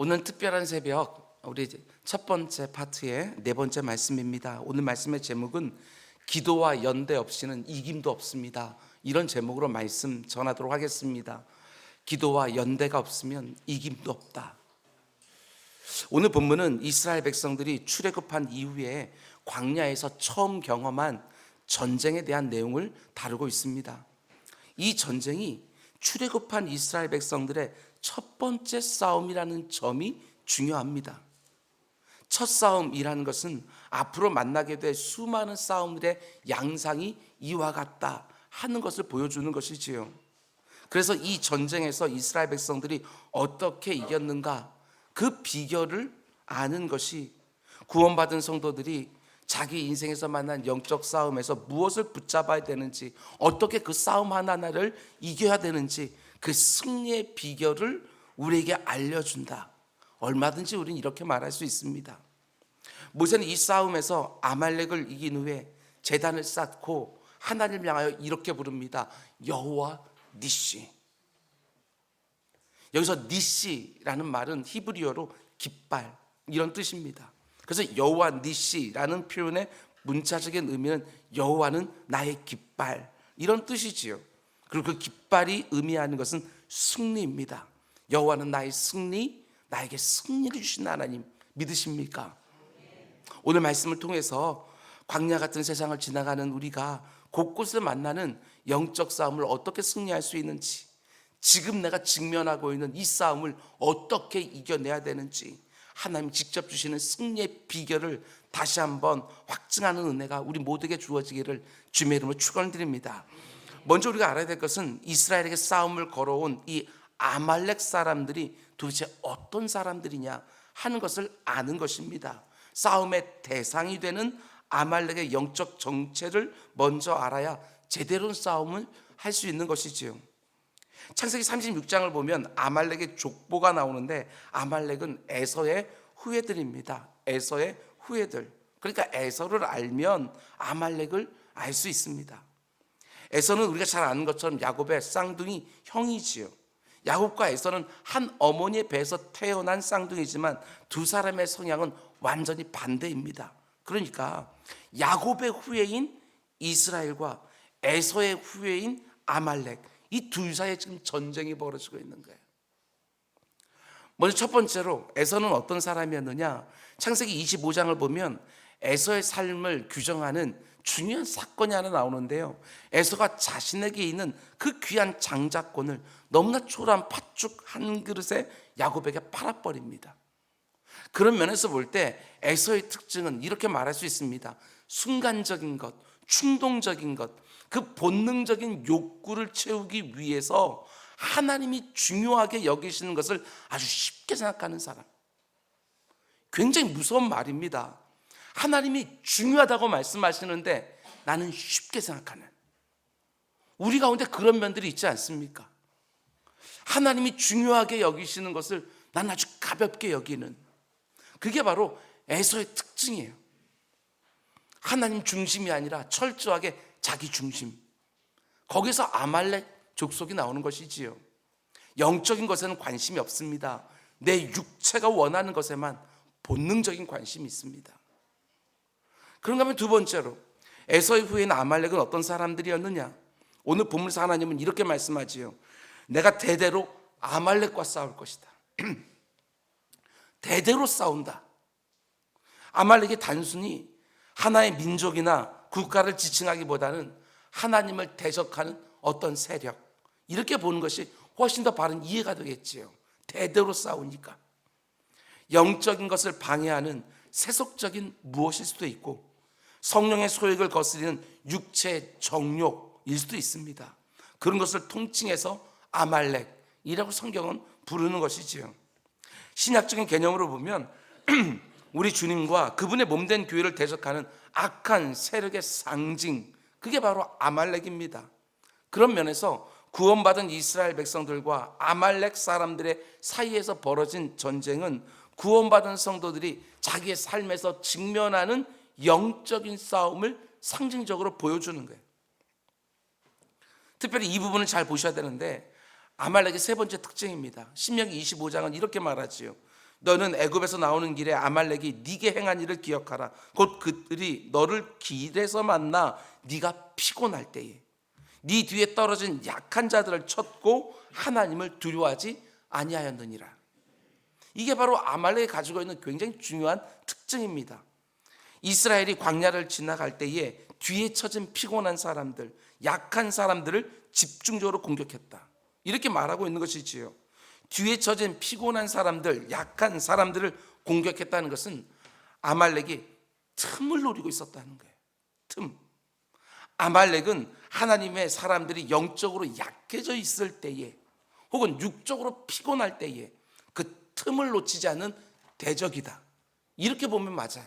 오늘 특별한 새벽 우리 첫 번째 파트의 네 번째 말씀입니다. 오늘 말씀의 제목은 기도와 연대 없이는 이김도 없습니다. 이런 제목으로 말씀 전하도록 하겠습니다. 기도와 연대가 없으면 이김도 없다. 오늘 본문은 이스라엘 백성들이 출애굽한 이후에 광야에서 처음 경험한 전쟁에 대한 내용을 다루고 있습니다. 이 전쟁이 출애굽한 이스라엘 백성들의 첫 번째 싸움이라는 점이 중요합니다. 첫 싸움이라는 것은 앞으로 만나게 될 수많은 싸움들의 양상이 이와 같다 하는 것을 보여주는 것이지요. 그래서 이 전쟁에서 이스라엘 백성들이 어떻게 이겼는가, 그 비결을 아는 것이 구원받은 성도들이 자기 인생에서 만난 영적 싸움에서 무엇을 붙잡아야 되는지, 어떻게 그 싸움 하나하나를 이겨야 되는지, 그 승리의 비결을 우리에게 알려준다. 얼마든지 우리는 이렇게 말할 수 있습니다. 모세는 이 싸움에서 아말렉을 이긴 후에 제단을 쌓고 하나님을 향하여 이렇게 부릅니다. 여호와 니시. 여기서 니시라는 말은 히브리어로 깃발 이런 뜻입니다. 그래서 여호와 니시라는 표현의 문자적인 의미는 여호와는 나의 깃발 이런 뜻이지요. 그리고 그 깃발이 의미하는 것은 승리입니다. 여호와는 나의 승리, 나에게 승리를 주신 하나님 믿으십니까? 오늘 말씀을 통해서 광야 같은 세상을 지나가는 우리가 곳곳에 만나는 영적 싸움을 어떻게 승리할 수 있는지, 지금 내가 직면하고 있는 이 싸움을 어떻게 이겨내야 되는지, 하나님 직접 주시는 승리의 비결을 다시 한번 확증하는 은혜가 우리 모두에게 주어지기를 주님의 이름으로 축원드립니다. 먼저 우리가 알아야 될 것은 이스라엘에게 싸움을 걸어온 이 아말렉 사람들이 도대체 어떤 사람들이냐 하는 것을 아는 것입니다. 싸움의 대상이 되는 아말렉의 영적 정체를 먼저 알아야 제대로 싸움을 할 수 있는 것이지요. 창세기 36장을 보면 아말렉의 족보가 나오는데, 아말렉은 에서의 후예들입니다. 에서의 후예들. 그러니까 에서를 알면 아말렉을 알 수 있습니다. 에서는 우리가 잘 아는 것처럼 야곱의 쌍둥이 형이지요. 야곱과 에서는 한 어머니의 배에서 태어난 쌍둥이지만 두 사람의 성향은 완전히 반대입니다. 그러니까 야곱의 후예인 이스라엘과 에서의 후예인 아말렉, 이 둘 사이에 지금 전쟁이 벌어지고 있는 거예요. 먼저 첫 번째로 에서는 어떤 사람이었느냐, 창세기 25장을 보면 에서의 삶을 규정하는 중요한 사건이 하나 나오는데요. 에서가 자신에게 있는 그 귀한 장자권을 너무나 초라한 팥죽 한 그릇에 야곱에게 팔아버립니다. 그런 면에서 볼 때 에서의 특징은 이렇게 말할 수 있습니다. 순간적인 것, 충동적인 것, 그 본능적인 욕구를 채우기 위해서 하나님이 중요하게 여기시는 것을 아주 쉽게 생각하는 사람. 굉장히 무서운 말입니다. 하나님이 중요하다고 말씀하시는데 나는 쉽게 생각하는, 우리 가운데 그런 면들이 있지 않습니까? 하나님이 중요하게 여기시는 것을 나는 아주 가볍게 여기는, 그게 바로 에서의 특징이에요. 하나님 중심이 아니라 철저하게 자기 중심. 거기서 아말렉 족속이 나오는 것이지요. 영적인 것에는 관심이 없습니다. 내 육체가 원하는 것에만 본능적인 관심이 있습니다. 그런가 하면 두 번째로 에서의 후예인 아말렉은 어떤 사람들이었느냐, 오늘 본문에서 하나님은 이렇게 말씀하지요. 내가 대대로 아말렉과 싸울 것이다. 대대로 싸운다. 아말렉이 단순히 하나의 민족이나 국가를 지칭하기보다는 하나님을 대적하는 어떤 세력, 이렇게 보는 것이 훨씬 더 바른 이해가 되겠지요. 대대로 싸우니까 영적인 것을 방해하는 세속적인 무엇일 수도 있고, 성령의 소욕을 거스리는 육체의 정욕일 수도 있습니다. 그런 것을 통칭해서 아말렉이라고 성경은 부르는 것이지요. 신약적인 개념으로 보면 우리 주님과 그분의 몸된 교회를 대적하는 악한 세력의 상징, 그게 바로 아말렉입니다. 그런 면에서 구원받은 이스라엘 백성들과 아말렉 사람들의 사이에서 벌어진 전쟁은 구원받은 성도들이 자기의 삶에서 직면하는 영적인 싸움을 상징적으로 보여주는 거예요. 특별히 이 부분을 잘 보셔야 되는데, 아말렉의 세 번째 특징입니다. 신명기 25장은 이렇게 말하지요. 너는 애굽에서 나오는 길에 아말렉이 네게 행한 일을 기억하라. 곧 그들이 너를 길에서 만나 네가 피곤할 때에 네 뒤에 떨어진 약한 자들을 쳤고 하나님을 두려워하지 아니하였느니라. 이게 바로 아말렉이 가지고 있는 굉장히 중요한 특징입니다. 이스라엘이 광야를 지나갈 때에 뒤에 처진 피곤한 사람들, 약한 사람들을 집중적으로 공격했다. 이렇게 말하고 있는 것이지요. 뒤에 처진 피곤한 사람들, 약한 사람들을 공격했다는 것은 아말렉이 틈을 노리고 있었다는 거예요. 틈. 아말렉은 하나님의 사람들이 영적으로 약해져 있을 때에 혹은 육적으로 피곤할 때에 그 틈을 놓치지 않는 대적이다. 이렇게 보면 맞아요.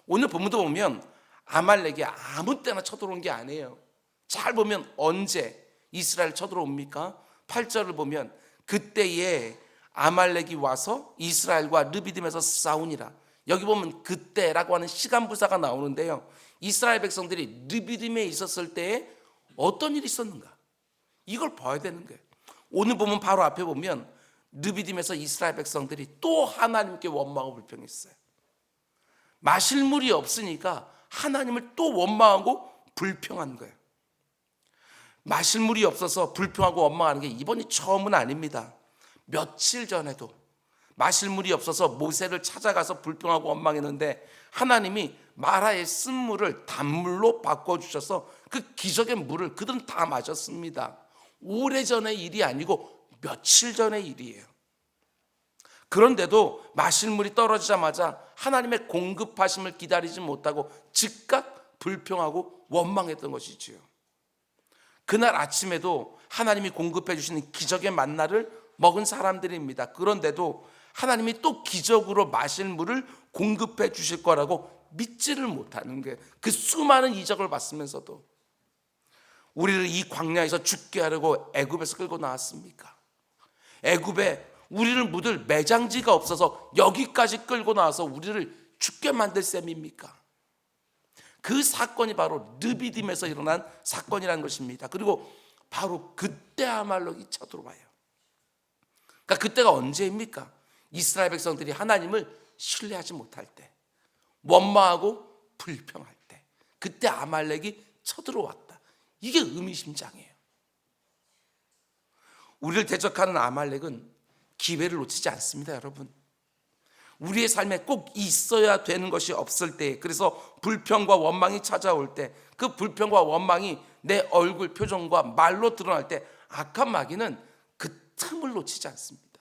오늘 본문도 보면 아말렉이 아무 때나 쳐들어온 게 아니에요. 잘 보면 언제 이스라엘 쳐들어옵니까? 8절을 보면 그때에 아말렉이 와서 이스라엘과 르비딤에서 싸우니라. 여기 보면 그때라고 하는 시간 부사가 나오는데요, 이스라엘 백성들이 르비딤에 있었을 때에 어떤 일이 있었는가, 이걸 봐야 되는 거예요. 오늘 보면 바로 앞에 보면 르비딤에서 이스라엘 백성들이 또 하나님께 원망하고 불평했어요. 마실 물이 없으니까 하나님을 또 원망하고 불평한 거예요. 마실 물이 없어서 불평하고 원망하는 게 이번이 처음은 아닙니다. 며칠 전에도 마실 물이 없어서 모세를 찾아가서 불평하고 원망했는데 하나님이 마라의 쓴물을 단물로 바꿔주셔서 그 기적의 물을 그들은 다 마셨습니다. 오래전의 일이 아니고 며칠 전의 일이에요. 그런데도 마실 물이 떨어지자마자 하나님의 공급하심을 기다리지 못하고 즉각 불평하고 원망했던 것이지요. 그날 아침에도 하나님이 공급해 주시는 기적의 만나를 먹은 사람들입니다. 그런데도 하나님이 또 기적으로 마실 물을 공급해 주실 거라고 믿지를 못하는 거예요. 그 수많은 이적을 봤으면서도 우리를 이 광야에서 죽게 하려고 애굽에서 끌고 나왔습니까? 애굽에 우리를 묻을 매장지가 없어서 여기까지 끌고 나와서 우리를 죽게 만들 셈입니까? 그 사건이 바로 르비딤에서 일어난 사건이라는 것입니다. 그리고 바로 그때야말로 쳐들어와요. 그러니까 그때가 언제입니까? 이스라엘 백성들이 하나님을 신뢰하지 못할 때, 원망하고 불평할 때, 그때 아말렉이 쳐들어왔다. 이게 의미심장해요. 우리를 대적하는 아말렉은 기회를 놓치지 않습니다, 여러분. 우리의 삶에 꼭 있어야 되는 것이 없을 때, 그래서 불평과 원망이 찾아올 때, 그 불평과 원망이 내 얼굴 표정과 말로 드러날 때 악한 마귀는 그 틈을 놓치지 않습니다.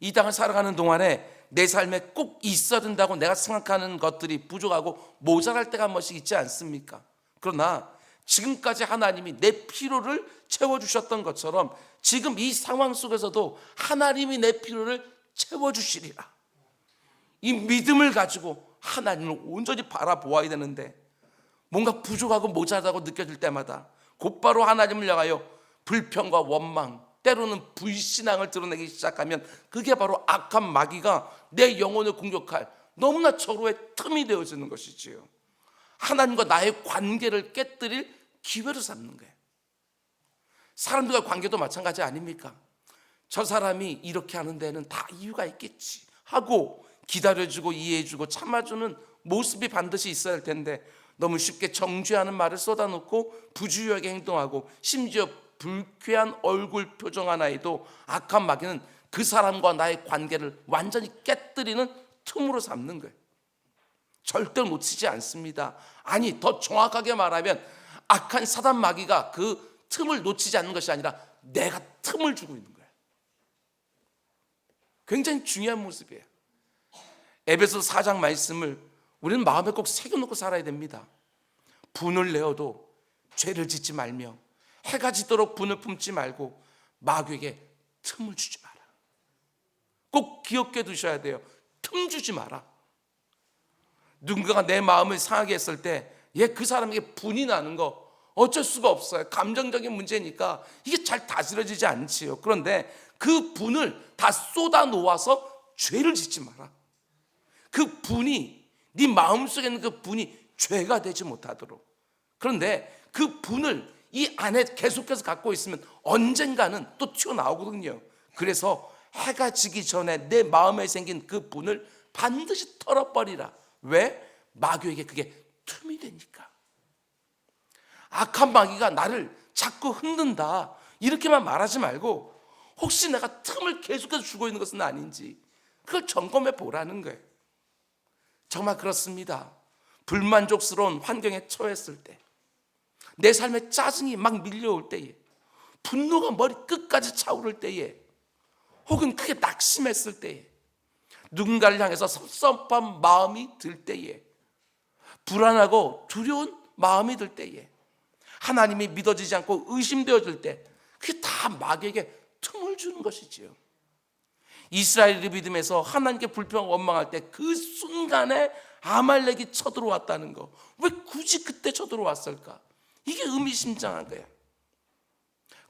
이 땅을 살아가는 동안에 내 삶에 꼭 있어야 된다고 내가 생각하는 것들이 부족하고 모자랄 때가 한 번씩 있지 않습니까? 그러나 지금까지 하나님이 내 필요를 채워주셨던 것처럼 지금 이 상황 속에서도 하나님이 내 필요를 채워주시리라. 이 믿음을 가지고 하나님을 온전히 바라보아야 되는데 뭔가 부족하고 모자라다고 느껴질 때마다 곧바로 하나님을 향하여 불평과 원망, 때로는 불신앙을 드러내기 시작하면 그게 바로 악한 마귀가 내 영혼을 공격할 너무나 절호의 틈이 되어지는 것이지요. 하나님과 나의 관계를 깨뜨릴 기회로 삼는 거예요. 사람들과 관계도 마찬가지 아닙니까? 저 사람이 이렇게 하는 데는 다 이유가 있겠지 하고 기다려주고 이해해주고 참아주는 모습이 반드시 있어야 할 텐데 너무 쉽게 정죄하는 말을 쏟아놓고 부주의하게 행동하고 심지어 불쾌한 얼굴 표정 하나에도 악한 마귀는 그 사람과 나의 관계를 완전히 깨뜨리는 틈으로 삼는 거예요. 절대 놓치지 않습니다. 아니, 더 정확하게 말하면 악한 사단 마귀가 그 틈을 놓치지 않는 것이 아니라 내가 틈을 주고 있는 거예요. 굉장히 중요한 모습이에요. 에베소서 4장 말씀을 우리는 마음에 꼭 새겨놓고 살아야 됩니다. 분을 내어도 죄를 짓지 말며 해가 지도록 분을 품지 말고 마귀에게 틈을 주지 마라. 꼭 기억해 두셔야 돼요. 틈 주지 마라. 누군가가 내 마음을 상하게 했을 때 그 사람에게 분이 나는 거 어쩔 수가 없어요. 감정적인 문제니까 이게 잘 다스려지지 않지요. 그런데 그 분을 다 쏟아 놓아서 죄를 짓지 마라. 그 분이 네 마음속에 있는 그 분이 죄가 되지 못하도록. 그런데 그 분을 이 안에 계속해서 갖고 있으면 언젠가는 또 튀어나오거든요. 그래서 해가 지기 전에 내 마음에 생긴 그 분을 반드시 털어버리라. 왜? 마귀에게 그게 틈이 되니까. 악한 마귀가 나를 자꾸 흔든다 이렇게만 말하지 말고 혹시 내가 틈을 계속해서 주고 있는 것은 아닌지 그걸 점검해 보라는 거예요. 정말 그렇습니다. 불만족스러운 환경에 처했을 때, 내 삶에 짜증이 막 밀려올 때에, 분노가 머리 끝까지 차오를 때에, 혹은 크게 낙심했을 때에, 누군가를 향해서 섭섭한 마음이 들 때에, 불안하고 두려운 마음이 들 때에, 하나님이 믿어지지 않고 의심되어질 때, 그게 다 마귀에게 틈을 주는 것이지요. 이스라엘이 믿음에서 하나님께 불평 원망할 때 그 순간에 아말렉이 쳐들어왔다는 거, 왜 굳이 그때 쳐들어왔을까? 이게 의미심장한 거예요.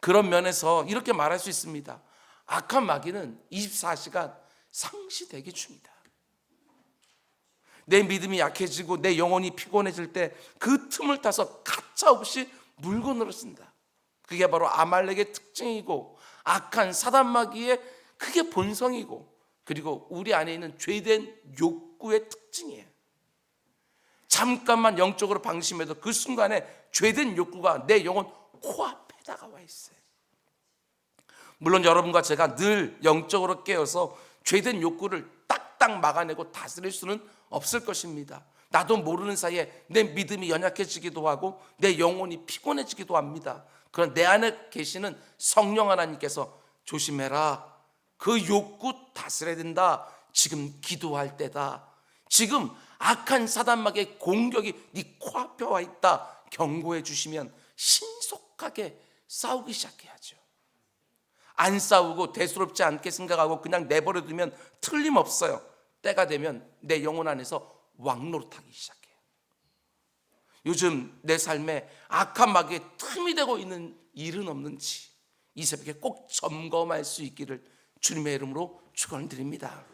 그런 면에서 이렇게 말할 수 있습니다. 악한 마귀는 24시간 상시대기 중이다. 내 믿음이 약해지고 내 영혼이 피곤해질 때 그 틈을 타서 가차없이 물건으로 쓴다. 그게 바로 아말렉의 특징이고 악한 사단 마귀의 그게 본성이고, 그리고 우리 안에 있는 죄된 욕구의 특징이에요. 잠깐만 영적으로 방심해도 그 순간에 죄된 욕구가 내 영혼 코앞에 다가와 있어요. 물론 여러분과 제가 늘 영적으로 깨어서 죄된 욕구를 딱딱 막아내고 다스릴 수는 없을 것입니다. 나도 모르는 사이에 내 믿음이 연약해지기도 하고 내 영혼이 피곤해지기도 합니다. 그런 내 안에 계시는 성령 하나님께서 조심해라, 그 욕구 다스려야 된다, 지금 기도할 때다, 지금 악한 사단마귀의 공격이 네 코앞에 와 있다 경고해 주시면 신속하게 싸우기 시작해야죠. 안 싸우고 대수롭지 않게 생각하고 그냥 내버려 두면 틀림없어요. 때가 되면 내 영혼 안에서 왕노릇하기 시작해요. 요즘 내 삶에 악한 마귀의 틈이 되고 있는 일은 없는지 이 새벽에 꼭 점검할 수 있기를 주님의 이름으로 축원드립니다.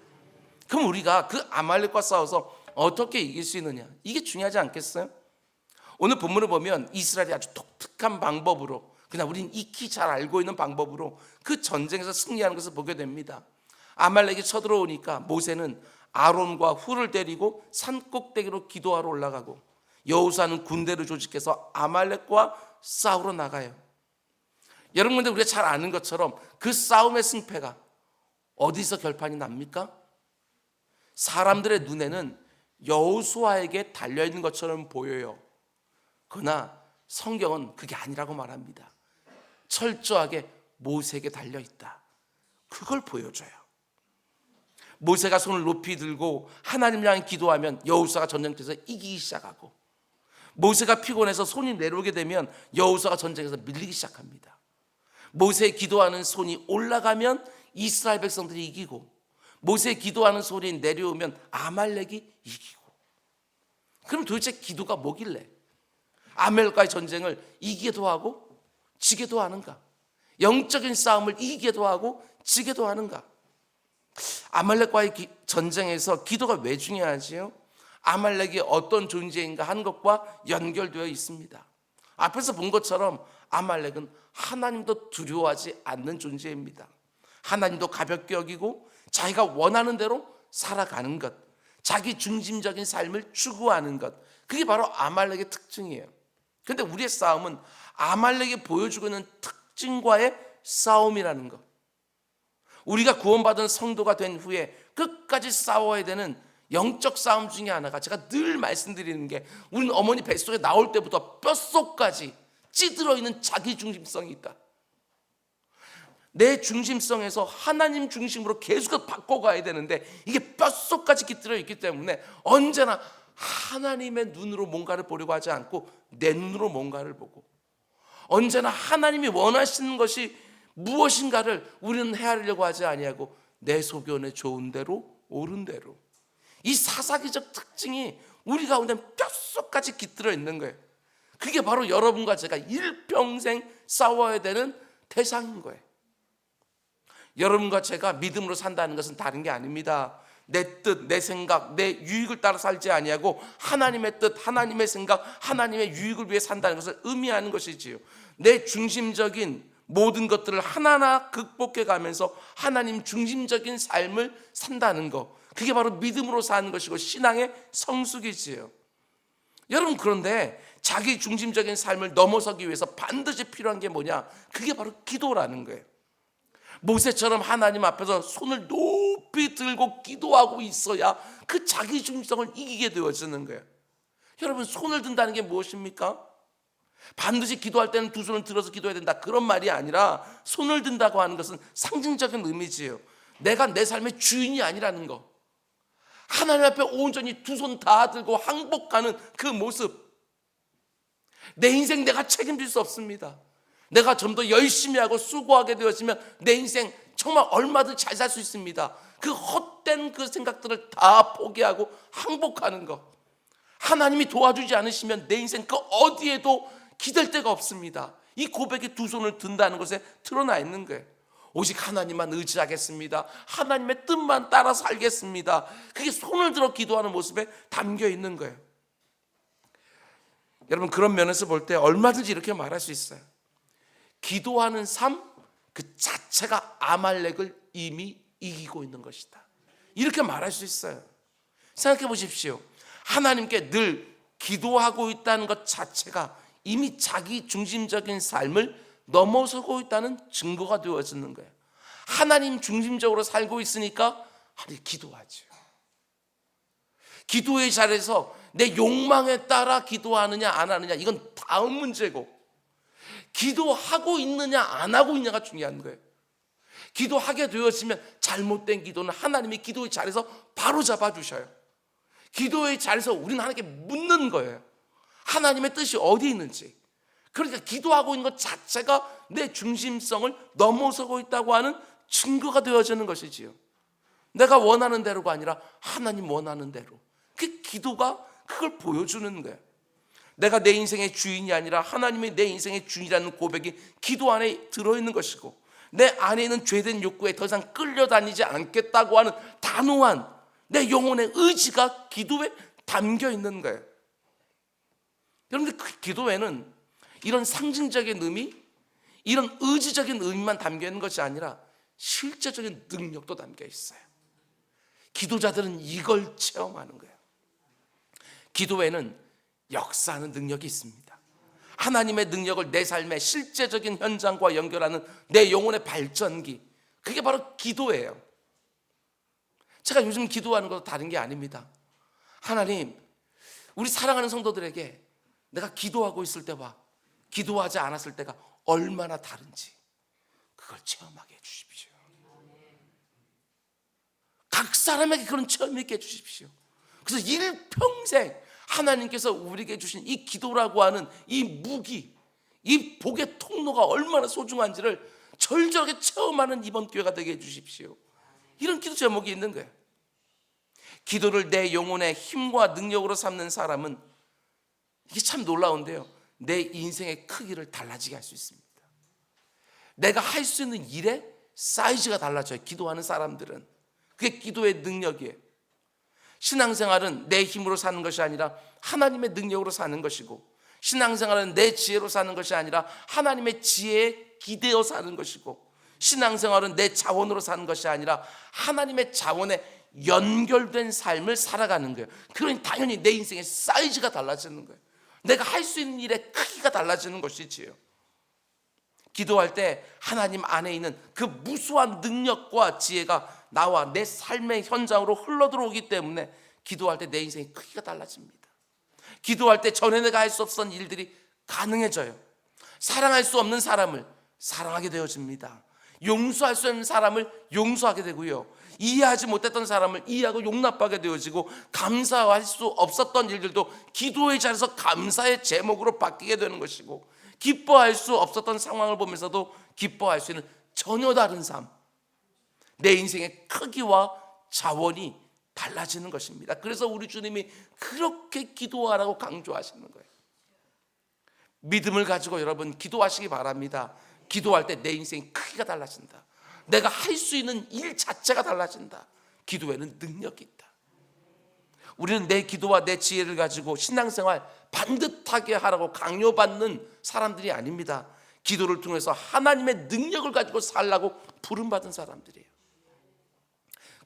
그럼 우리가 그 아말렉과 싸워서 어떻게 이길 수 있느냐, 이게 중요하지 않겠어요? 오늘 본문을 보면 이스라엘이 아주 독특한 방법으로, 그냥 우리는 익히 잘 알고 있는 방법으로 그 전쟁에서 승리하는 것을 보게 됩니다. 아말렉이 쳐들어오니까 모세는 아론과 훌을 데리고 산 꼭대기로 기도하러 올라가고, 여호수아는 군대를 조직해서 아말렉과 싸우러 나가요. 여러분들 우리가 잘 아는 것처럼 그 싸움의 승패가 어디서 결판이 납니까? 사람들의 눈에는 여호수아에게 달려있는 것처럼 보여요. 그러나 성경은 그게 아니라고 말합니다. 철저하게 모세에게 달려있다, 그걸 보여줘요. 모세가 손을 높이 들고 하나님을 향해 기도하면 여호수아가 전쟁터에서 이기기 시작하고, 모세가 피곤해서 손이 내려오게 되면 여호수아가 전쟁에서 밀리기 시작합니다. 모세의 기도하는 손이 올라가면 이스라엘 백성들이 이기고, 모세의 기도하는 손이 내려오면 아말렉이 이기고. 그럼 도대체 기도가 뭐길래 아말렉과의 전쟁을 이기기도 하고 지기도 하는가? 영적인 싸움을 이기기도 하고 지기도 하는가? 아말렉과의 전쟁에서 기도가 왜 중요하지요? 아말렉이 어떤 존재인가 하는 것과 연결되어 있습니다. 앞에서 본 것처럼 아말렉은 하나님도 두려워하지 않는 존재입니다. 하나님도 가볍게 여기고 자기가 원하는 대로 살아가는 것, 자기 중심적인 삶을 추구하는 것, 그게 바로 아말렉의 특징이에요. 그런데 우리의 싸움은 아말렉이 보여주고 있는 특징과의 싸움이라는 것. 우리가 구원받은 성도가 된 후에 끝까지 싸워야 되는 영적 싸움 중에 하나가, 제가 늘 말씀드리는 게, 우리는 어머니 뱃속에 나올 때부터 뼛속까지 찌들어 있는 자기 중심성이 있다. 내 중심성에서 하나님 중심으로 계속 바꿔가야 되는데 이게 뼛속까지 깃들어 있기 때문에 언제나 하나님의 눈으로 뭔가를 보려고 하지 않고 내 눈으로 뭔가를 보고, 언제나 하나님이 원하시는 것이 무엇인가를 우리는 헤아리려고 하지 아니하고 내 소견에 좋은 대로 옳은 대로, 이 사사기적 특징이 우리 가운데 뼛속까지 깃들어 있는 거예요. 그게 바로 여러분과 제가 일평생 싸워야 되는 대상인 거예요. 여러분과 제가 믿음으로 산다는 것은 다른 게 아닙니다. 내 뜻, 내 생각, 내 유익을 따라 살지 아니하고 하나님의 뜻, 하나님의 생각, 하나님의 유익을 위해 산다는 것을 의미하는 것이지요. 내 중심적인 모든 것들을 하나하나 극복해 가면서 하나님 중심적인 삶을 산다는 것, 그게 바로 믿음으로 사는 것이고 신앙의 성숙이지요. 여러분, 그런데 자기 중심적인 삶을 넘어서기 위해서 반드시 필요한 게 뭐냐? 그게 바로 기도라는 거예요. 모세처럼 하나님 앞에서 손을 높이 들고 기도하고 있어야 그 자기 중심성을 이기게 되어지는 거예요. 여러분, 손을 든다는 게 무엇입니까? 반드시 기도할 때는 두 손을 들어서 기도해야 된다, 그런 말이 아니라 손을 든다고 하는 것은 상징적인 의미지요. 내가 내 삶의 주인이 아니라는 거, 하나님 앞에 온전히 두 손 다 들고 항복하는 그 모습. 내 인생 내가 책임질 수 없습니다. 내가 좀 더 열심히 하고 수고하게 되어지면 내 인생 정말 얼마든지 잘 살 수 있습니다. 그 헛된 그 생각들을 다 포기하고 항복하는 것. 하나님이 도와주지 않으시면 내 인생 그 어디에도 기댈 데가 없습니다. 이 고백이 두 손을 든다는 것에 드러나 있는 거예요. 오직 하나님만 의지하겠습니다. 하나님의 뜻만 따라 살겠습니다. 그게 손을 들어 기도하는 모습에 담겨 있는 거예요. 여러분, 그런 면에서 볼 때 얼마든지 이렇게 말할 수 있어요. 기도하는 삶 그 자체가 아말렉을 이미 이기고 있는 것이다, 이렇게 말할 수 있어요. 생각해 보십시오. 하나님께 늘 기도하고 있다는 것 자체가 이미 자기 중심적인 삶을 넘어서고 있다는 증거가 되어지는 거예요. 하나님 중심적으로 살고 있으니까 하나님 기도하죠. 기도의 자리에서 내 욕망에 따라 기도하느냐 안 하느냐, 이건 다음 문제고, 기도하고 있느냐 안 하고 있느냐가 중요한 거예요. 기도하게 되어지면 잘못된 기도는 하나님이 기도의 자리에서 바로 잡아주셔요. 기도의 자리에서 우리는 하나님께 묻는 거예요. 하나님의 뜻이 어디 있는지. 그러니까 기도하고 있는 것 자체가 내 중심성을 넘어서고 있다고 하는 증거가 되어지는 것이지요. 내가 원하는 대로가 아니라 하나님 원하는 대로. 그 기도가 그걸 보여주는 거예요. 내가 내 인생의 주인이 아니라 하나님이 내 인생의 주인이라는 고백이 기도 안에 들어있는 것이고, 내 안에 있는 죄된 욕구에 더 이상 끌려다니지 않겠다고 하는 단호한 내 영혼의 의지가 기도에 담겨 있는 거예요. 여러분들, 그 기도에는 이런 상징적인 의미, 이런 의지적인 의미만 담겨 있는 것이 아니라 실제적인 능력도 담겨 있어요. 기도자들은 이걸 체험하는 거예요. 기도에는 역사하는 능력이 있습니다. 하나님의 능력을 내 삶의 실제적인 현장과 연결하는 내 영혼의 발전기, 그게 바로 기도예요. 제가 요즘 기도하는 것도 다른 게 아닙니다. 하나님, 우리 사랑하는 성도들에게 내가 기도하고 있을 때와 기도하지 않았을 때가 얼마나 다른지 그걸 체험하게 해주십시오. 각 사람에게 그런 체험이 있게 해주십시오. 그래서 일평생 하나님께서 우리에게 주신 이 기도라고 하는 이 무기, 이 복의 통로가 얼마나 소중한지를 절절하게 체험하는 이번 기회가 되게 해주십시오. 이런 기도 제목이 있는 거예요. 기도를 내 영혼의 힘과 능력으로 삼는 사람은, 이게 참 놀라운데요, 내 인생의 크기를 달라지게 할 수 있습니다. 내가 할 수 있는 일의 사이즈가 달라져요. 기도하는 사람들은. 그게 기도의 능력이에요. 신앙생활은 내 힘으로 사는 것이 아니라 하나님의 능력으로 사는 것이고, 신앙생활은 내 지혜로 사는 것이 아니라 하나님의 지혜에 기대어 사는 것이고, 신앙생활은 내 자원으로 사는 것이 아니라 하나님의 자원에 연결된 삶을 살아가는 거예요. 그러니 당연히 내 인생의 사이즈가 달라지는 거예요. 내가 할 수 있는 일의 크기가 달라지는 것이지요. 기도할 때 하나님 안에 있는 그 무수한 능력과 지혜가 나와 내 삶의 현장으로 흘러들어오기 때문에 기도할 때 내 인생의 크기가 달라집니다. 기도할 때 전에 내가 할 수 없었던 일들이 가능해져요. 사랑할 수 없는 사람을 사랑하게 되어집니다. 용서할 수 없는 사람을 용서하게 되고요, 이해하지 못했던 사람을 이해하고 용납하게 되어지고, 감사할 수 없었던 일들도 기도의 자리에서 감사의 제목으로 바뀌게 되는 것이고, 기뻐할 수 없었던 상황을 보면서도 기뻐할 수 있는 전혀 다른 삶, 내 인생의 크기와 자원이 달라지는 것입니다. 그래서 우리 주님이 그렇게 기도하라고 강조하시는 거예요. 믿음을 가지고 여러분 기도하시기 바랍니다. 기도할 때 내 인생의 크기가 달라진다. 내가 할 수 있는 일 자체가 달라진다. 기도에는 능력이 있다. 우리는 내 기도와 내 지혜를 가지고 신앙생활 반듯하게 하라고 강요받는 사람들이 아닙니다. 기도를 통해서 하나님의 능력을 가지고 살라고 부름받은 사람들이에요.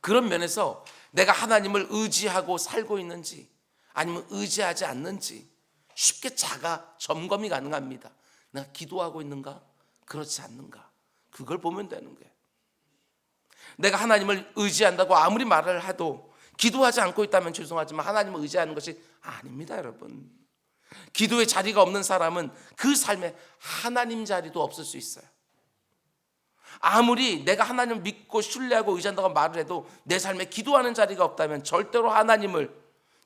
그런 면에서 내가 하나님을 의지하고 살고 있는지 아니면 의지하지 않는지 쉽게 자가 점검이 가능합니다. 내가 기도하고 있는가? 그렇지 않는가? 그걸 보면 되는 거예요. 내가 하나님을 의지한다고 아무리 말을 해도 기도하지 않고 있다면 죄송하지만 하나님을 의지하는 것이 아닙니다, 여러분. 기도의 자리가 없는 사람은 그 삶에 하나님 자리도 없을 수 있어요. 아무리 내가 하나님을 믿고 신뢰하고 의지한다고 말을 해도 내 삶에 기도하는 자리가 없다면 절대로 하나님을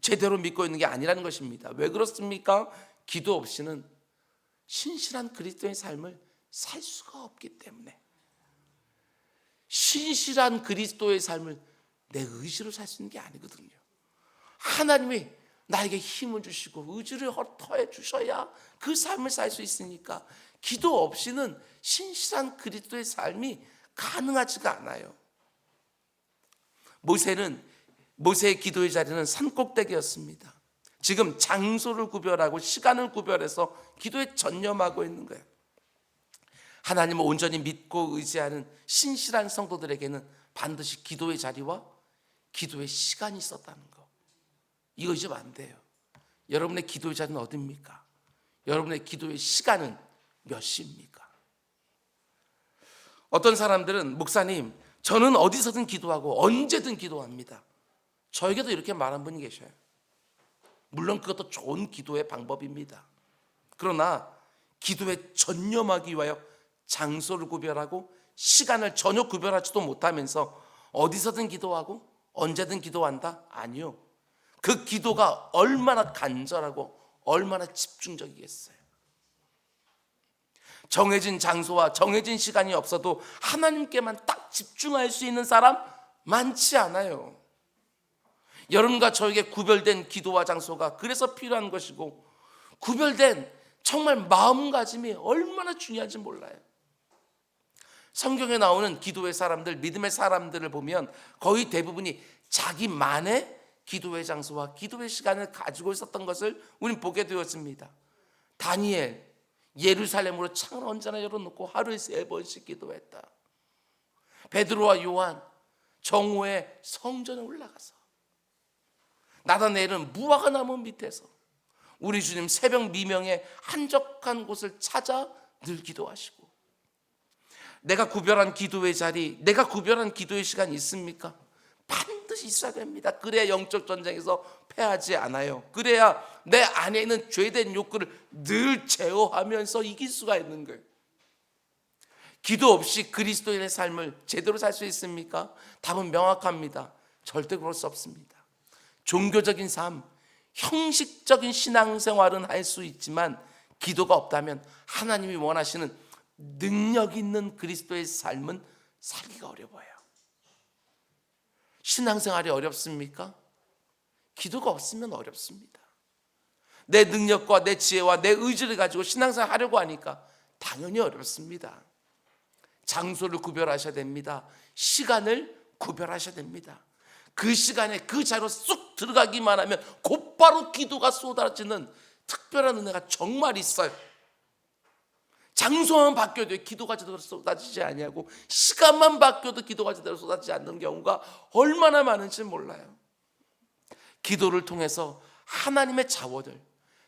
제대로 믿고 있는 게 아니라는 것입니다. 왜 그렇습니까? 기도 없이는 신실한 그리스도의 삶을 살 수가 없기 때문에. 신실한 그리스도의 삶을 내 의지로 살 수 있는 게 아니거든요. 하나님이 나에게 힘을 주시고 의지를 더해 주셔야 그 삶을 살 수 있으니까 기도 없이는 신실한 그리스도의 삶이 가능하지가 않아요. 모세의 기도의 자리는 산꼭대기였습니다. 지금 장소를 구별하고 시간을 구별해서 기도에 전념하고 있는 거예요. 하나님을 온전히 믿고 의지하는 신실한 성도들에게는 반드시 기도의 자리와 기도의 시간이 있었다는 거. 이거 잊으면 안 돼요. 여러분의 기도의 자리는 어디입니까? 여러분의 기도의 시간은 몇 시입니까? 어떤 사람들은 목사님, 저는 어디서든 기도하고 언제든 기도합니다. 저에게도 이렇게 말한 분이 계셔요. 물론 그것도 좋은 기도의 방법입니다. 그러나 기도에 전념하기 위하여 장소를 구별하고 시간을 전혀 구별하지도 못하면서 어디서든 기도하고 언제든 기도한다? 아니요. 그 기도가 얼마나 간절하고 얼마나 집중적이겠어요. 정해진 장소와 정해진 시간이 없어도 하나님께만 딱 집중할 수 있는 사람 많지 않아요. 여러분과 저에게 구별된 기도와 장소가 그래서 필요한 것이고, 구별된 정말 마음가짐이 얼마나 중요한지 몰라요. 성경에 나오는 기도의 사람들, 믿음의 사람들을 보면 거의 대부분이 자기만의 기도의 장소와 기도의 시간을 가지고 있었던 것을 우리는 보게 되었습니다. 다니엘, 예루살렘으로 창을 언제나 열어놓고 하루에 3번씩 기도했다. 베드로와 요한, 정오에 성전에 올라가서, 나다나엘은 무화과 나무 밑에서 우리 주님 새벽 미명에 한적한 곳을 찾아 늘 기도하시고, 내가 구별한 기도의 자리, 내가 구별한 기도의 시간이 있습니까? 반드시 있어야 됩니다. 그래야 영적 전쟁에서 패하지 않아요. 그래야 내 안에 있는 죄된 욕구를 늘 제어하면서 이길 수가 있는 거예요. 기도 없이 그리스도인의 삶을 제대로 살 수 있습니까? 답은 명확합니다. 절대 그럴 수 없습니다. 종교적인 삶, 형식적인 신앙생활은 할 수 있지만 기도가 없다면 하나님이 원하시는 능력 있는 그리스도의 삶은 살기가 어려워요. 신앙생활이 어렵습니까? 기도가 없으면 어렵습니다. 내 능력과 내 지혜와 내 의지를 가지고 신앙생활 하려고 하니까 당연히 어렵습니다. 장소를 구별하셔야 됩니다. 시간을 구별하셔야 됩니다. 그 시간에 그 자리로 쑥 들어가기만 하면 곧바로 기도가 쏟아지는 특별한 은혜가 정말 있어요. 장소만 바뀌어도 기도가 제대로 쏟아지지 아니하고, 시간만 바뀌어도 기도가 제대로 쏟아지지 않는 경우가 얼마나 많은지 몰라요. 기도를 통해서 하나님의 자원을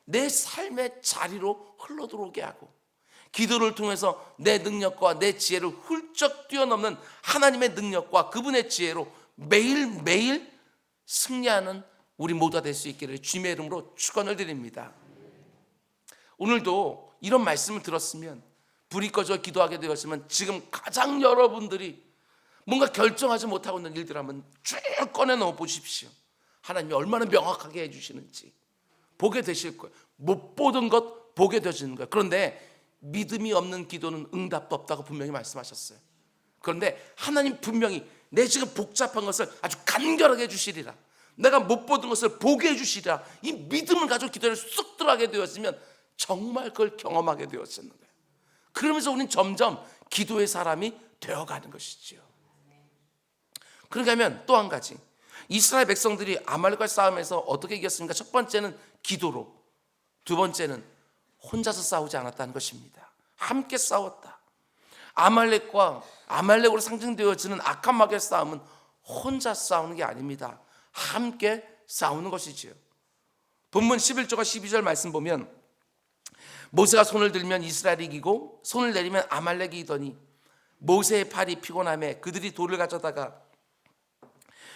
내 삶의 자리로 흘러들어오게 하고, 기도를 통해서 내 능력과 내 지혜를 훌쩍 뛰어넘는 하나님의 능력과 그분의 지혜로 매일매일 승리하는 우리 모두가 될 수 있기를 주님의 이름으로 축원을 드립니다. 오늘도 이런 말씀을 들었으면, 불이 꺼져 기도하게 되었으면, 지금 가장 여러분들이 뭔가 결정하지 못하고 있는 일들 한번 쭉 꺼내놓아 보십시오. 하나님이 얼마나 명확하게 해주시는지 보게 되실 거예요. 못 보던 것 보게 되시는 거예요. 그런데 믿음이 없는 기도는 응답도 없다고 분명히 말씀하셨어요. 그런데 하나님 분명히 내 지금 복잡한 것을 아주 간결하게 해주시리라, 내가 못 보던 것을 보게 해주시리라, 이 믿음을 가지고 기도를 쑥 들어가게 되었으면 정말 그걸 경험하게 되었는 거예요. 그러면서 우리는 점점 기도의 사람이 되어가는 것이지요. 그렇게 하면 또 한 가지, 이스라엘 백성들이 아말렉과의 싸움에서 어떻게 이겼습니까? 첫 번째는 기도로, 두 번째는 혼자서 싸우지 않았다는 것입니다. 함께 싸웠다. 아말렉으로 상징되어지는 악한 마귀의 싸움은 혼자 싸우는 게 아닙니다. 함께 싸우는 것이지요. 본문 11절과 12절 말씀 보면 모세가 손을 들면 이스라엘이 이기고 손을 내리면 아말렉이 이기더니 모세의 팔이 피곤함에 그들이 돌을 가져다가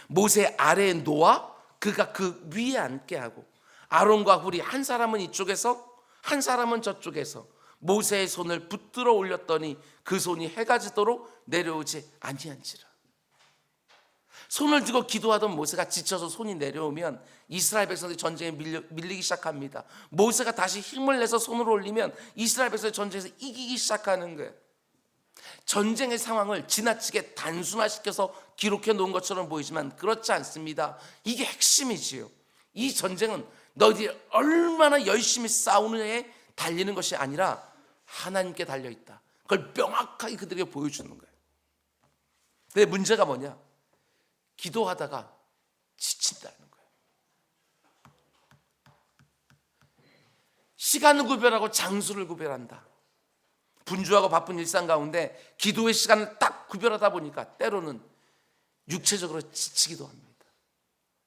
모세 아래에 놓아 그가 그 위에 앉게 하고 아론과 훌이 한 사람은 이쪽에서 한 사람은 저쪽에서 모세의 손을 붙들어 올렸더니 그 손이 해가 지도록 내려오지 아니한지라. 손을 들고 기도하던 모세가 지쳐서 손이 내려오면 이스라엘 백성들이 전쟁에 밀리기 시작합니다. 모세가 다시 힘을 내서 손을 올리면 이스라엘 백성들이 전쟁에서 이기기 시작하는 거예요. 전쟁의 상황을 지나치게 단순화시켜서 기록해 놓은 것처럼 보이지만 그렇지 않습니다. 이게 핵심이지요. 이 전쟁은 너희들이 얼마나 열심히 싸우느냐에 달리는 것이 아니라 하나님께 달려있다. 그걸 명확하게 그들에게 보여주는 거예요. 근데 문제가 뭐냐? 기도하다가 지친다는 거예요. 시간을 구별하고 장소를 구별한다. 분주하고 바쁜 일상 가운데 기도의 시간을 딱 구별하다 보니까 때로는 육체적으로 지치기도 합니다.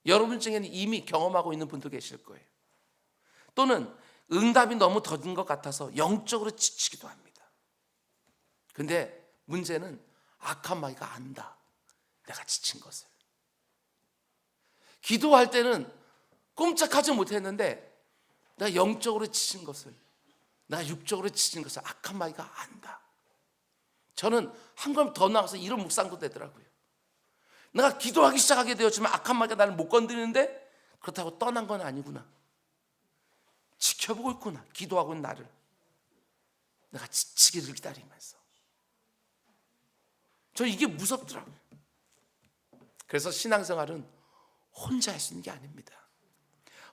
여러분 중에는 이미 경험하고 있는 분도 계실 거예요. 또는 응답이 너무 더딘 것 같아서 영적으로 지치기도 합니다. 근데 문제는 악한 마귀가 안다. 내가 지친 것을. 기도할 때는 꼼짝하지 못했는데 내가 영적으로 지친 것을, 내가 육적으로 지친 것을 악한 마귀가 안다. 저는 한 걸음 더 나가서 이런 묵상도 되더라고요. 내가 기도하기 시작하게 되었지만 악한 마귀가 나를 못 건드리는데 그렇다고 떠난 건 아니구나. 지켜보고 있구나. 기도하고 있는 나를. 내가 지치기를 기다리면서. 저 이게 무섭더라고요. 그래서 신앙생활은 혼자 할 수 있는 게 아닙니다.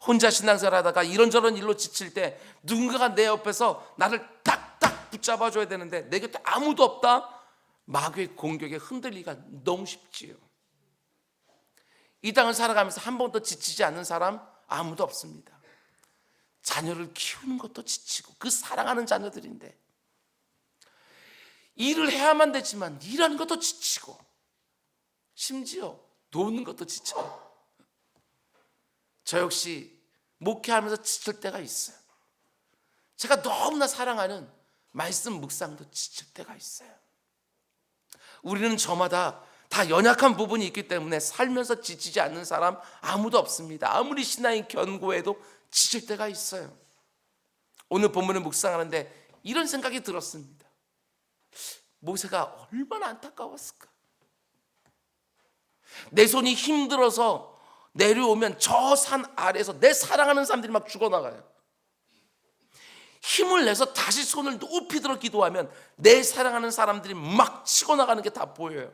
혼자 신앙생활 하다가 이런저런 일로 지칠 때 누군가가 내 옆에서 나를 딱딱 붙잡아줘야 되는데 내 곁에 아무도 없다? 마귀의 공격에 흔들리기가 너무 쉽지요. 이 땅을 살아가면서 한 번도 지치지 않는 사람 아무도 없습니다. 자녀를 키우는 것도 지치고 그 사랑하는 자녀들인데 일을 해야만 되지만 일하는 것도 지치고 심지어 노는 것도 지쳐요. 저 역시 목회하면서 지칠 때가 있어요. 제가 너무나 사랑하는 말씀 묵상도 지칠 때가 있어요. 우리는 저마다 다 연약한 부분이 있기 때문에 살면서 지치지 않는 사람 아무도 없습니다. 아무리 신앙이 견고해도 지칠 때가 있어요. 오늘 본문을 묵상하는데 이런 생각이 들었습니다. 모세가 얼마나 안타까웠을까. 내 손이 힘들어서 내려오면 저 산 아래에서 내 사랑하는 사람들이 막 죽어나가요. 힘을 내서 다시 손을 높이 들어 기도하면 내 사랑하는 사람들이 막 치고 나가는 게 다 보여요.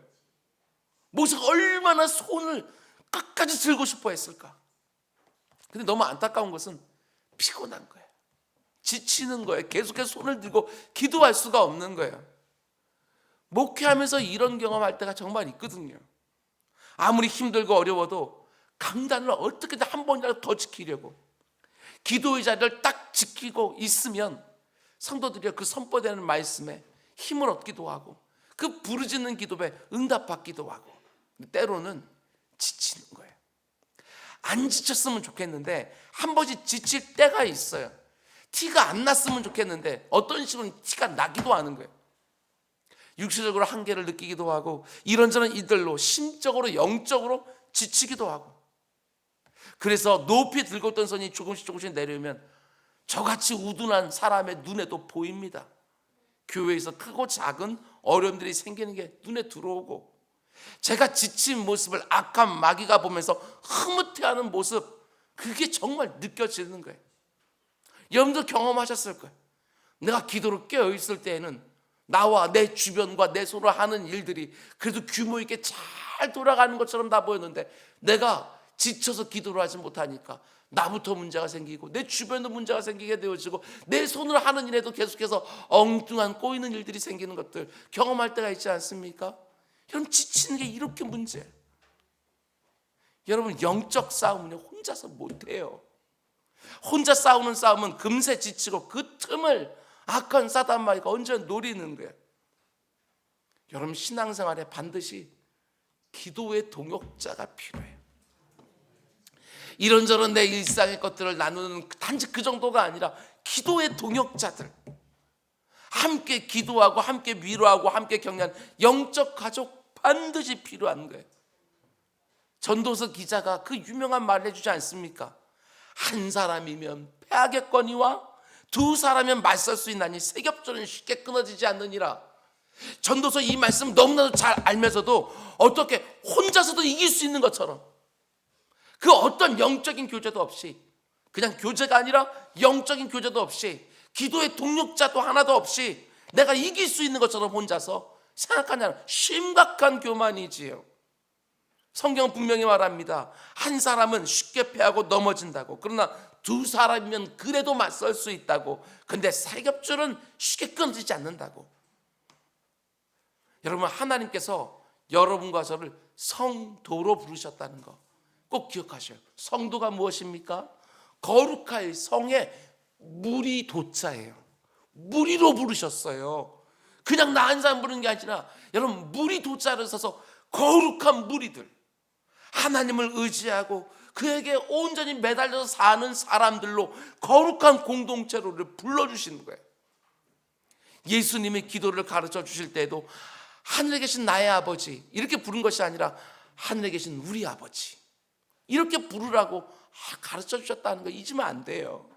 모세가 얼마나 손을 끝까지 들고 싶어 했을까. 근데 너무 안타까운 것은 피곤한 거예요. 지치는 거예요. 계속해서 손을 들고 기도할 수가 없는 거예요. 목회하면서 이런 경험할 때가 정말 있거든요. 아무리 힘들고 어려워도 강단을 어떻게든 한 번이라도 더 지키려고 기도의 자리를 딱 지키고 있으면 성도들이 그 선포되는 말씀에 힘을 얻기도 하고 그 부르짖는 기도에 응답받기도 하고 때로는 지치는 거예요. 안 지쳤으면 좋겠는데 한 번씩 지칠 때가 있어요. 티가 안 났으면 좋겠는데 어떤 식으로 티가 나기도 하는 거예요. 육체적으로 한계를 느끼기도 하고 이런저런 이들로 심적으로 영적으로 지치기도 하고 그래서 높이 들고 있던 손이 조금씩 내려오면 저같이 우둔한 사람의 눈에도 보입니다. 교회에서 크고 작은 어려움들이 생기는 게 눈에 들어오고 제가 지친 모습을 악한 마귀가 보면서 흐뭇해하는 모습 그게 정말 느껴지는 거예요. 여러분도 경험하셨을 거예요. 내가 기도로 깨어있을 때에는 나와 내 주변과 내 손으로 하는 일들이 그래도 규모 있게 잘 돌아가는 것처럼 다 보였는데 내가 지쳐서 기도를 하지 못하니까 나부터 문제가 생기고 내 주변도 문제가 생기게 되어지고 내 손으로 하는 일에도 계속해서 엉뚱한 꼬이는 일들이 생기는 것들 경험할 때가 있지 않습니까? 여러분 지치는 게 이렇게 문제예요. 여러분 영적 싸움은요 혼자서 못해요. 혼자 싸우는 싸움은 금세 지치고 그 틈을 악한 사단 마귀가 언제 노리는 거예요. 여러분, 신앙생활에 반드시 기도의 동역자가 필요해요. 이런저런 내 일상의 것들을 나누는 단지 그 정도가 아니라 기도의 동역자들, 함께 기도하고 함께 위로하고 함께 격려하는 영적 가족 반드시 필요한 거예요. 전도서 기자가 그 유명한 말을 해주지 않습니까? 한 사람이면 패하겠거니와 두 사람이면 맞설 수 있나니 세겹절은 쉽게 끊어지지 않느니라. 전도서 이 말씀 너무나도 잘 알면서도 어떻게 혼자서도 이길 수 있는 것처럼, 그 어떤 영적인 교제도 없이, 그냥 교제가 아니라 영적인 교제도 없이, 기도의 동력자도 하나도 없이 내가 이길 수 있는 것처럼 혼자서 생각하냐는 심각한 교만이지요. 성경은 분명히 말합니다. 한 사람은 쉽게 패하고 넘어진다고. 그러나 두 사람이면 그래도 맞설 수 있다고. 근데 세겹줄은 쉽게 끊어지지 않는다고. 여러분, 하나님께서 여러분과 저를 성도로 부르셨다는 거 꼭 기억하셔요. 성도가 무엇입니까? 거룩할 성의 무리 도자예요. 무리로 부르셨어요. 그냥 나 한 사람 부르는 게 아니라 여러분, 무리 도자를 써서 거룩한 무리들, 하나님을 의지하고 그에게 온전히 매달려서 사는 사람들로 거룩한 공동체로를 불러주시는 거예요. 예수님이 기도를 가르쳐 주실 때에도 하늘에 계신 나의 아버지 이렇게 부른 것이 아니라 하늘에 계신 우리 아버지 이렇게 부르라고 가르쳐 주셨다는 거 잊으면 안 돼요.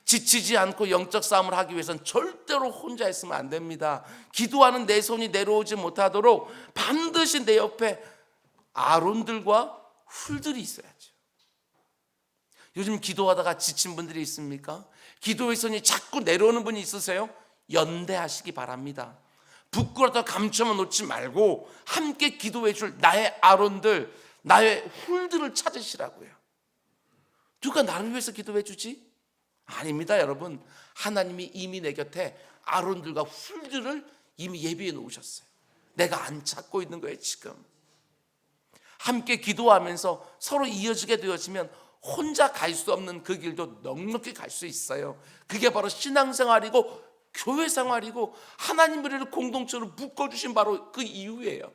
지치지 않고 영적 싸움을 하기 위해서는 절대로 혼자 있으면 안 됩니다. 기도하는 내 손이 내려오지 못하도록 반드시 내 옆에 아론들과 훌들이 있어야죠. 요즘 기도하다가 지친 분들이 있습니까? 기도의 손이 자꾸 내려오는 분이 있으세요? 연대하시기 바랍니다. 부끄러워서 감춰만 놓지 말고 함께 기도해 줄 나의 아론들, 나의 훌들을 찾으시라고요. 누가 나를 위해서 기도해 주지? 아닙니다, 여러분. 하나님이 이미 내 곁에 아론들과 훌들을 이미 예비해 놓으셨어요. 내가 안 찾고 있는 거예요, 지금. 함께 기도하면서 서로 이어지게 되어지면 혼자 갈 수 없는 그 길도 넉넉히 갈 수 있어요. 그게 바로 신앙생활이고 교회 생활이고 하나님 우리를 공동체로 묶어주신 바로 그 이유예요.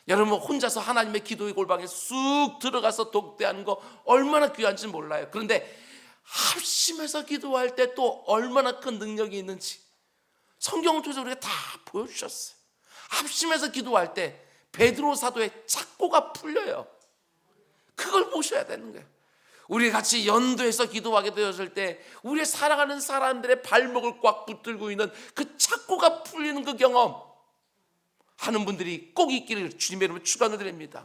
여러분, 혼자서 하나님의 기도의 골방에 쑥 들어가서 독대하는 거 얼마나 귀한지 몰라요. 그런데 합심해서 기도할 때 또 얼마나 큰 능력이 있는지 성경을 통해서 우리가 다 보여주셨어요. 합심해서 기도할 때 베드로 사도의 착고가 풀려요. 그걸 보셔야 되는 거예요. 우리 같이 연도해서 기도하게 되었을 때 우리의 살아가는 사람들의 발목을 꽉 붙들고 있는 그 착고가 풀리는 그 경험 하는 분들이 꼭 있기를 주님의 이름으로 축원드립니다.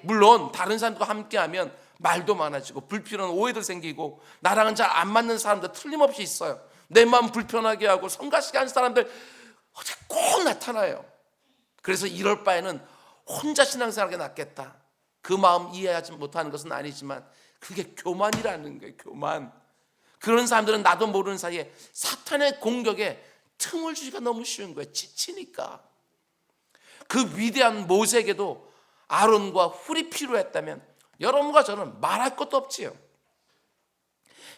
물론 다른 사람들과 함께하면 말도 많아지고 불필요한 오해도 생기고 나랑은 잘 안 맞는 사람들 틀림없이 있어요. 내 마음 불편하게 하고 성가시게 하는 사람들 꼭 나타나요. 그래서 이럴 바에는 혼자 신앙생활하는 게 낫겠다. 그 마음 이해하지 못하는 것은 아니지만 그게 교만이라는 거예요. 교만. 그런 사람들은 나도 모르는 사이에 사탄의 공격에 틈을 주기가 너무 쉬운 거예요. 지치니까. 그 위대한 모세에게도 아론과 훌이 필요했다면 여러분과 저는 말할 것도 없지요.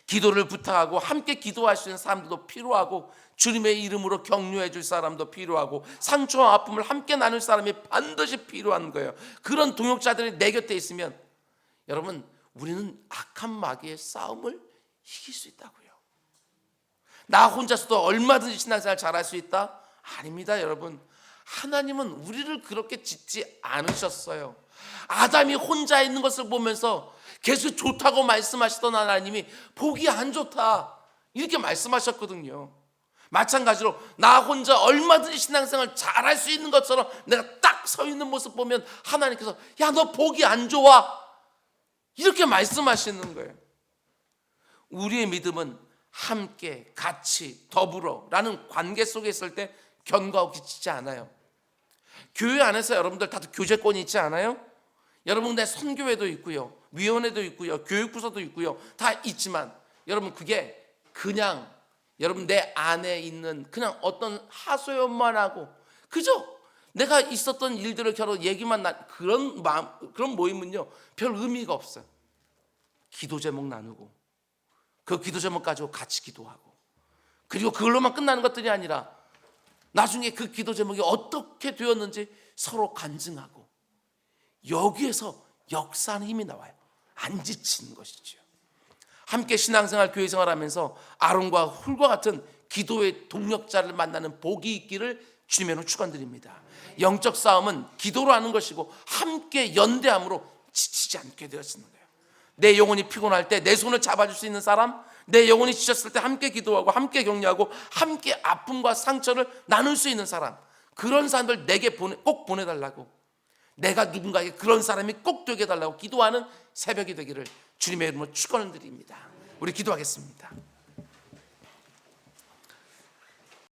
기도를 부탁하고 함께 기도할 수 있는 사람들도 필요하고 주님의 이름으로 격려해 줄 사람도 필요하고 상처와 아픔을 함께 나눌 사람이 반드시 필요한 거예요. 그런 동역자들이 내 곁에 있으면 여러분, 우리는 악한 마귀의 싸움을 이길 수 있다고요. 나 혼자서도 얼마든지 신앙생활 잘할 수 있다? 아닙니다, 여러분. 하나님은 우리를 그렇게 짓지 않으셨어요. 아담이 혼자 있는 것을 보면서 계속 좋다고 말씀하시던 하나님이 보기 안 좋다 이렇게 말씀하셨거든요. 마찬가지로 나 혼자 얼마든지 신앙생활 잘할 수 있는 것처럼 내가 딱 서 있는 모습 보면 하나님께서 야, 너 보기 안 좋아 이렇게 말씀하시는 거예요. 우리의 믿음은 함께 같이 더불어 라는 관계 속에 있을 때 견고하고 지치지 않아요. 교회 안에서 여러분들 다들 교제권이 있지 않아요? 여러분, 내 선교회도 있고요, 위원회도 있고요, 교육부서도 있고요, 다 있지만 여러분, 그게 그냥 여러분 내 안에 있는 그냥 어떤 하소연만 하고 그저 내가 있었던 일들을 겨루 얘기만 그런 모임은요 별 의미가 없어요. 기도 제목 나누고 그 기도 제목 가지고 같이 기도하고 그리고 그걸로만 끝나는 것들이 아니라 나중에 그 기도 제목이 어떻게 되었는지 서로 간증하고, 여기에서 역사하는 힘이 나와요. 안 지치는 것이죠. 함께 신앙생활, 교회생활하면서 아론과 훌과 같은 기도의 동력자를 만나는 복이 있기를 주님의 이름으로 축원드립니다. 영적 싸움은 기도로 하는 것이고 함께 연대함으로 지치지 않게 되어지는 거예요. 내 영혼이 피곤할 때 내 손을 잡아줄 수 있는 사람, 내 영혼이 지쳤을 때 함께 기도하고 함께 격려하고 함께 아픔과 상처를 나눌 수 있는 사람, 그런 사람들 내게 꼭 보내달라고, 내가 누군가에게 그런 사람이 꼭 되게 해달라고 기도하는 새벽이 되기를 주님의 이름으로 축원을 드립니다. 우리 기도하겠습니다.